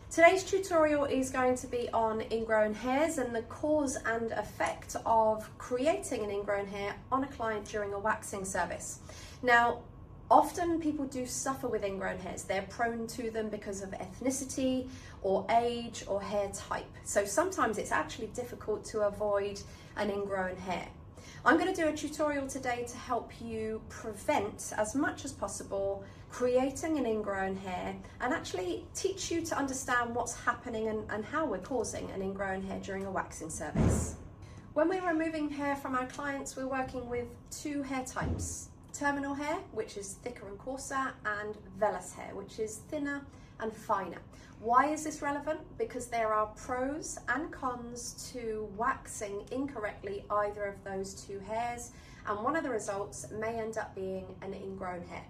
Today's tutorial is going to be on ingrown hairs and the cause and effect of creating an ingrown hair on a client during a waxing service. Now, often people do suffer with ingrown hairs. They're prone to them because of ethnicity or age or hair type. So sometimes it's actually difficult to avoid an ingrown hair. I'm going to do a tutorial today to help you prevent as much as possible creating an ingrown hair and actually teach you to understand what's happening and how we're causing an ingrown hair during a waxing service. When we're removing hair from our clients, we're working with two hair types: terminal hair, which is thicker and coarser, and vellus hair, which is thinner and finer. Why is this relevant? Because there are pros and cons to waxing incorrectly either of those two hairs, and one of the results may end up being an ingrown hair.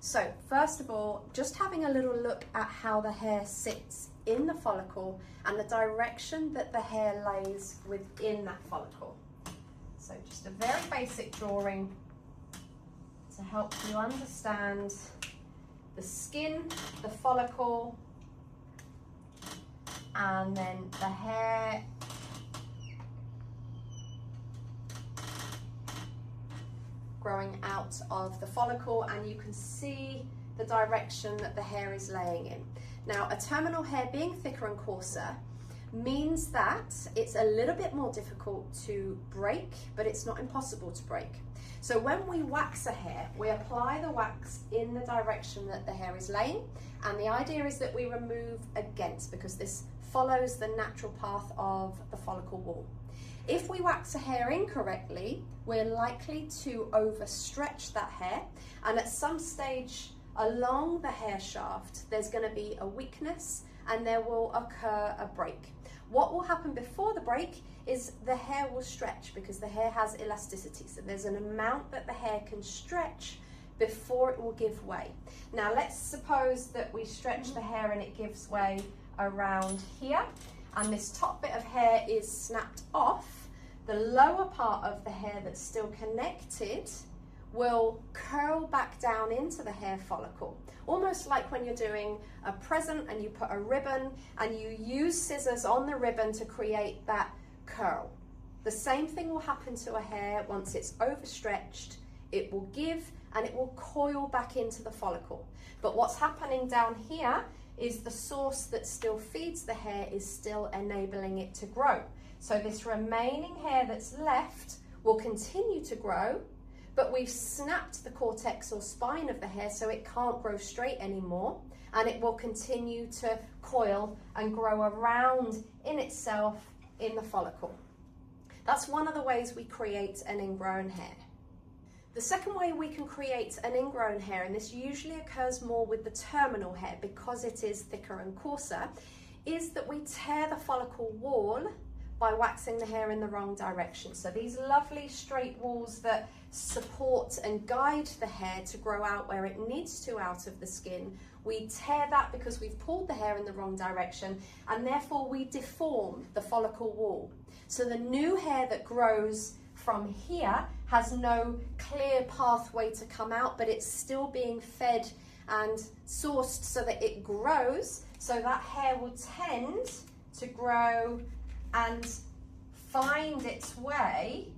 So first of all, just having a little look at how the hair sits in the follicle and the direction that the hair lays within that follicle. So just a very basic drawing to help you understand the skin, the follicle, and then the hair growing out of the follicle, and you can see the direction that the hair is laying in. Now, a terminal hair being thicker and coarser means that it's a little bit more difficult to break, but it's not impossible to break. So when we wax a hair, we apply the wax in the direction that the hair is laying, and the idea is that we remove against, because this follows the natural path of the follicle wall. If we wax a hair incorrectly, we're likely to overstretch that hair, and at some stage along the hair shaft, there's going to be a weakness and there will occur a break. What will happen before the break is the hair will stretch, because the hair has elasticity. So there's an amount that the hair can stretch before it will give way. Now let's suppose that we stretch the hair and it gives way around here, and this top bit of hair is snapped off. The lower part of the hair that's still connected will curl back down into the hair follicle, almost like when you're doing a present and you put a ribbon and you use scissors on the ribbon to create that curl. The same thing will happen to a hair once it's overstretched. It will give and it will coil back into the follicle. But what's happening down here is the source that still feeds the hair is still enabling it to grow. So this remaining hair that's left will continue to grow, but we've snapped the cortex or spine of the hair so it can't grow straight anymore, and it will continue to coil and grow around in itself in the follicle. That's one of the ways we create an ingrown hair. The second way we can create an ingrown hair, and this usually occurs more with the terminal hair because it is thicker and coarser, is that we tear the follicle wall by waxing the hair in the wrong direction. So these lovely straight walls that support and guide the hair to grow out where it needs to out of the skin, we tear that because we've pulled the hair in the wrong direction, and therefore we deform the follicle wall. So the new hair that grows from here has no clear pathway to come out, but it's still being fed and sourced so that it grows. So that hair will tend to grow and find its way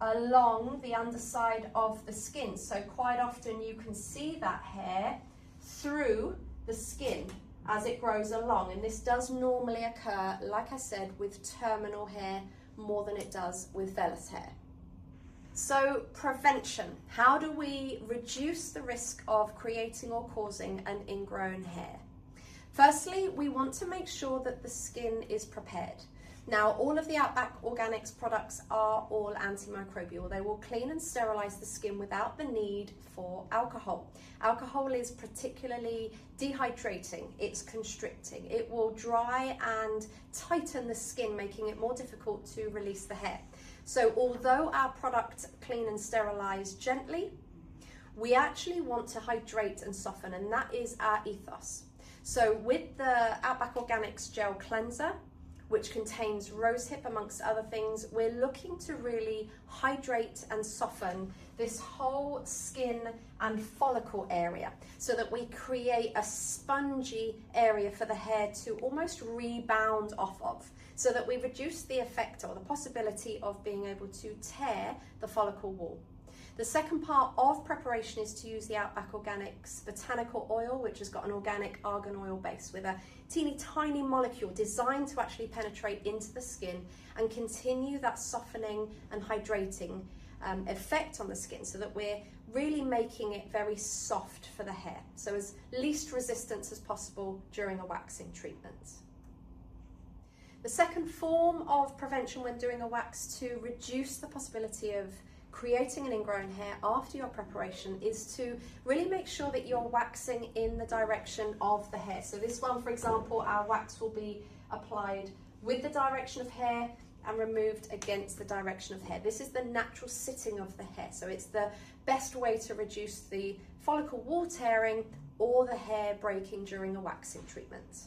along the underside of the skin. So quite often you can see that hair through the skin as it grows along, and this does normally occur, like I said, with terminal hair more than it does with vellus hair. So prevention, how do we reduce the risk of creating or causing an ingrown hair? Firstly, we want to make sure that the skin is prepared. Now, all of the Outback Organics products are all antimicrobial. They will clean and sterilize the skin without the need for alcohol. Alcohol is particularly dehydrating, it's constricting. It will dry and tighten the skin, making it more difficult to release the hair. So although our product clean and sterilize gently, we actually want to hydrate and soften, and that is our ethos. So with the Outback Organics Gel Cleanser, which contains rosehip amongst other things. We're looking to really hydrate and soften this whole skin and follicle area so that we create a spongy area for the hair to almost rebound off of, so that we reduce the effect or the possibility of being able to tear the follicle wall. The second part of preparation is to use the Outback Organics botanical oil, which has got an organic argan oil base with a teeny tiny molecule designed to actually penetrate into the skin and continue that softening and hydrating effect on the skin, so that we're really making it very soft for the hair, so as least resistance as possible during a waxing treatment. The second form of prevention when doing a wax to reduce the possibility of creating an ingrown hair after your preparation is to really make sure that you're waxing in the direction of the hair. So this one, for example, our wax will be applied with the direction of hair and removed against the direction of hair. This is the natural sitting of the hair, so it's the best way to reduce the follicle wall tearing or the hair breaking during a waxing treatment.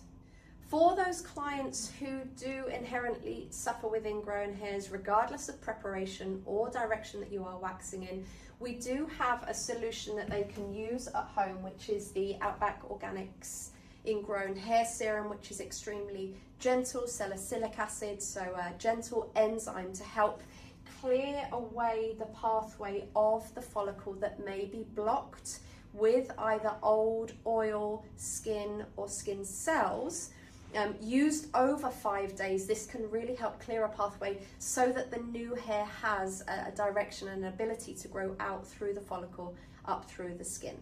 For those clients who do inherently suffer with ingrown hairs, regardless of preparation or direction that you are waxing in, we do have a solution that they can use at home, which is the Outback Organics Ingrown Hair Serum, which is extremely gentle, salicylic acid, so a gentle enzyme to help clear away the pathway of the follicle that may be blocked with either old oil, skin or skin cells. Used over 5 days, this can really help clear a pathway so that the new hair has a direction and an ability to grow out through the follicle up through the skin.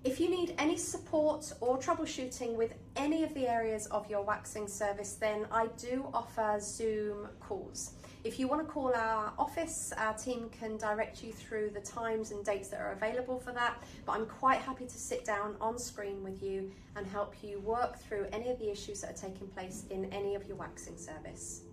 If you need any support or troubleshooting with any of the areas of your waxing service, then I do offer Zoom calls. If you want to call our office, our team can direct you through the times and dates that are available for that, but I'm quite happy to sit down on screen with you and help you work through any of the issues that are taking place in any of your waxing service.